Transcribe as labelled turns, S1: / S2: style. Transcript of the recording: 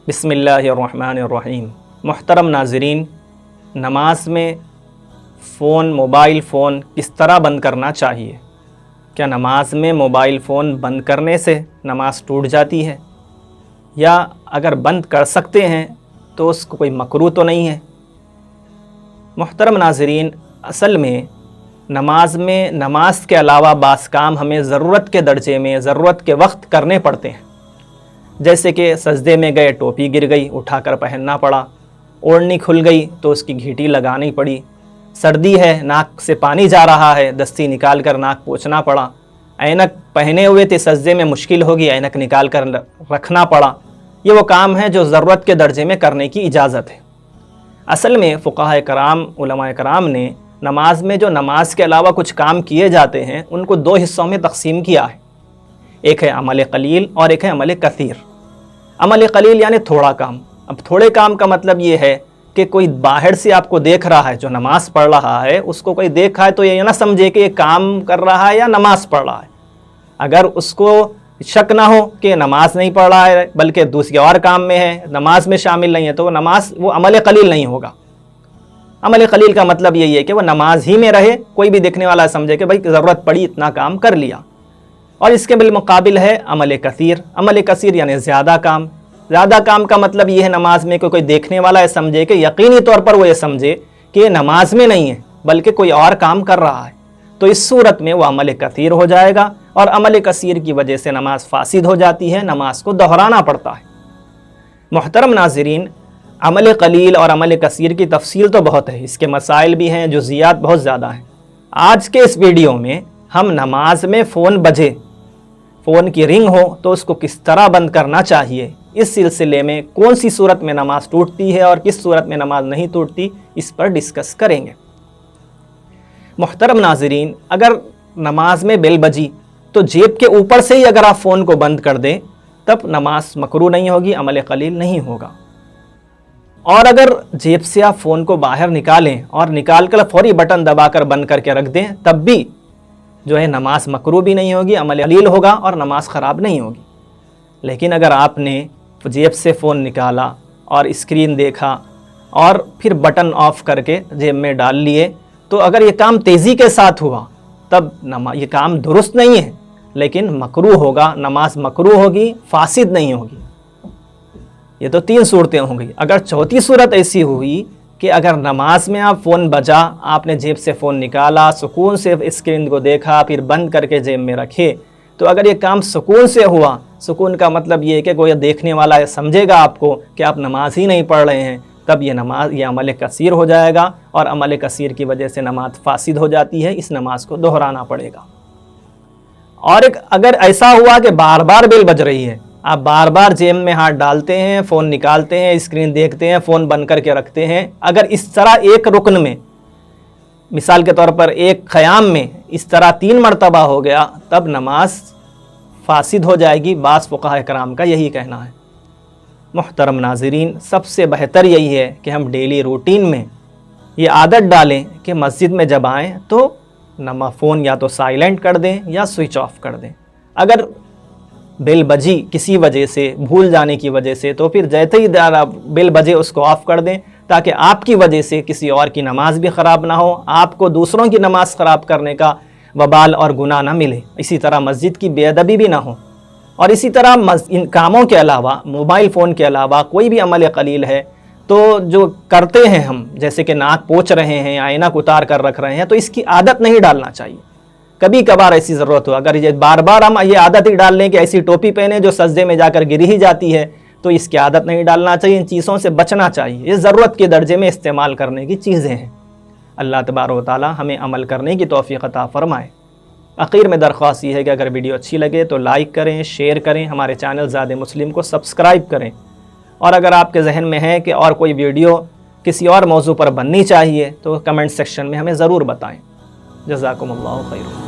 S1: بسم اللہ الرحمن الرحیم۔ محترم ناظرین، نماز میں موبائل فون کس طرح بند کرنا چاہیے؟ کیا نماز میں موبائل فون بند کرنے سے نماز ٹوٹ جاتی ہے؟ یا اگر بند کر سکتے ہیں تو اس کو کوئی مکروہ تو نہیں ہے؟ محترم ناظرین، اصل میں نماز کے علاوہ بعض کام ہمیں ضرورت کے درجے میں ضرورت کے وقت کرنے پڑتے ہیں، جیسے کہ سجدے میں گئے ٹوپی گر گئی اٹھا کر پہننا پڑا، اوڑھنی کھل گئی تو اس کی گھیٹی لگانی پڑی، سردی ہے ناک سے پانی جا رہا ہے دستی نکال کر ناک پوچھنا پڑا، اینک پہنے ہوئے تھے سجدے میں مشکل ہوگی اینک نکال کر رکھنا پڑا۔ یہ وہ کام ہیں جو ضرورت کے درجے میں کرنے کی اجازت ہے۔ اصل میں فقہاء کرام، علماء کرام نے نماز میں جو نماز کے علاوہ کچھ کام کیے جاتے ہیں ان کو دو حصوں میں تقسیم کیا ہے، ایک ہے عمل قلیل اور ایک ہے عمل کثیر۔ عمل قلیل یعنی تھوڑا کام۔ اب تھوڑے کام کا مطلب یہ ہے کہ کوئی باہر سے آپ کو دیکھ رہا ہے، جو نماز پڑھ رہا ہے اس کو کوئی دیکھا ہے تو یہ نہ سمجھے کہ یہ کام کر رہا ہے یا نماز پڑھ رہا ہے۔ اگر اس کو شک نہ ہو کہ نماز نہیں پڑھ رہا ہے بلکہ دوسری اور کام میں ہے، نماز میں شامل نہیں ہے، تو وہ عمل قلیل نہیں ہوگا۔ عمل قلیل کا مطلب یہی ہے کہ وہ نماز ہی میں رہے، کوئی بھی دیکھنے والا سمجھے کہ بھائی ضرورت پڑی اتنا کام کر لیا۔ اور اس کے بالمقابل ہے عمل کثیر۔ عمل کثیر یعنی زیادہ کام۔ زیادہ کام کا مطلب یہ ہے نماز میں کوئی دیکھنے والا ہے سمجھے کہ یقینی طور پر وہ یہ سمجھے کہ یہ نماز میں نہیں ہے بلکہ کوئی اور کام کر رہا ہے، تو اس صورت میں وہ عمل کثیر ہو جائے گا، اور عمل کثیر کی وجہ سے نماز فاسد ہو جاتی ہے، نماز کو دہرانا پڑتا ہے۔ محترم ناظرین، عمل قلیل اور عمل کثیر کی تفصیل تو بہت ہے، اس کے مسائل بھی ہیں، جزئیات بہت زیادہ ہیں۔ آج کے اس ویڈیو میں ہم نماز میں فون بجے، فون کی رنگ ہو تو اس کو کس طرح بند کرنا چاہیے، اس سلسلے میں کون سی صورت میں نماز ٹوٹتی ہے اور کس صورت میں نماز نہیں ٹوٹتی، اس پر ڈسکس کریں گے۔ محترم ناظرین، اگر نماز میں بیل بجی تو جیب کے اوپر سے ہی اگر آپ فون کو بند کر دیں تب نماز مکروہ نہیں ہوگی، عمل قلیل نہیں ہوگا۔ اور اگر جیب سے آپ فون کو باہر نکالیں اور نکال کر فوری بٹن دبا کر بند کر کے رکھ دیں تب بھی جو ہے نماز مکروہ بھی نہیں ہوگی، عمل قلیل ہوگا اور نماز خراب نہیں ہوگی۔ لیکن اگر آپ نے جیب سے فون نکالا اور اسکرین دیکھا اور پھر بٹن آف کر کے جیب میں ڈال لیے تو اگر یہ کام تیزی کے ساتھ ہوا تب یہ کام درست نہیں ہے لیکن مکروہ ہوگا، نماز مکروہ ہوگی، فاسد نہیں ہوگی۔ یہ تو تین صورتیں ہوں گی۔ اگر چوتھی صورت ایسی ہوئی کہ اگر نماز میں آپ فون بجا، آپ نے جیب سے فون نکالا، سکون سے اسکرین کو دیکھا، پھر بند کر کے جیب میں رکھے، تو اگر یہ کام سکون سے ہوا، سکون کا مطلب یہ ہے کہ کوئی دیکھنے والا سمجھے گا آپ کو کہ آپ نماز ہی نہیں پڑھ رہے ہیں، تب یہ عمل کثیر ہو جائے گا، اور عمل کثیر کی وجہ سے نماز فاسد ہو جاتی ہے، اس نماز کو دہرانا پڑے گا۔ اور اگر ایسا ہوا کہ بار بار بیل بج رہی ہے، آپ بار بار جیب میں ہاتھ ڈالتے ہیں، فون نکالتے ہیں، اسکرین دیکھتے ہیں، فون بند کر کے رکھتے ہیں، اگر اس طرح ایک رکن میں، مثال کے طور پر ایک قیام میں اس طرح 3 مرتبہ ہو گیا تب نماز فاسد ہو جائے گی۔ بعض فقہاء کرام کا یہی کہنا ہے۔ محترم ناظرین، سب سے بہتر یہی ہے کہ ہم ڈیلی روٹین میں یہ عادت ڈالیں کہ مسجد میں جب آئیں تو فون یا تو سائلنٹ کر دیں یا سوئچ آف کر دیں۔ اگر بیل بجی کسی وجہ سے، بھول جانے کی وجہ سے، تو پھر جیسے ہی بیل بجے اس کو آف کر دیں تاکہ آپ کی وجہ سے کسی اور کی نماز بھی خراب نہ ہو، آپ کو دوسروں کی نماز خراب کرنے کا وبال اور گناہ نہ ملے، اسی طرح مسجد کی بے ادبی بھی نہ ہو۔ اور اسی طرح ان کاموں کے علاوہ، موبائل فون کے علاوہ کوئی بھی عمل قلیل ہے تو جو کرتے ہیں ہم، جیسے کہ ناک پوچھ رہے ہیں، اینک اتار کر رکھ رہے ہیں، تو اس کی عادت نہیں ڈالنا چاہیے۔ کبھی کبھار ایسی ضرورت ہو، اگر یہ بار بار ہم یہ عادت ہی ڈال لیں کہ ایسی ٹوپی پہنے جو سجدے میں جا کر گر ہی جاتی ہے، تو اس کی عادت نہیں ڈالنا چاہیے، ان چیزوں سے بچنا چاہیے۔ یہ ضرورت کے درجے میں استعمال کرنے کی چیزیں ہیں۔ اللہ تبارک و تعالی ہمیں عمل کرنے کی توفیق عطا فرمائے۔ آخر میں درخواست یہ ہے کہ اگر ویڈیو اچھی لگے تو لائک کریں، شیئر کریں، ہمارے چینل زاد مسلم کو سبسکرائب کریں، اور اگر آپ کے ذہن میں ہے کہ اور کوئی ویڈیو کسی اور موضوع پر بننی چاہیے تو کمنٹ سیکشن میں ہمیں ضرور بتائیں۔ جزاکم اللہ خیر۔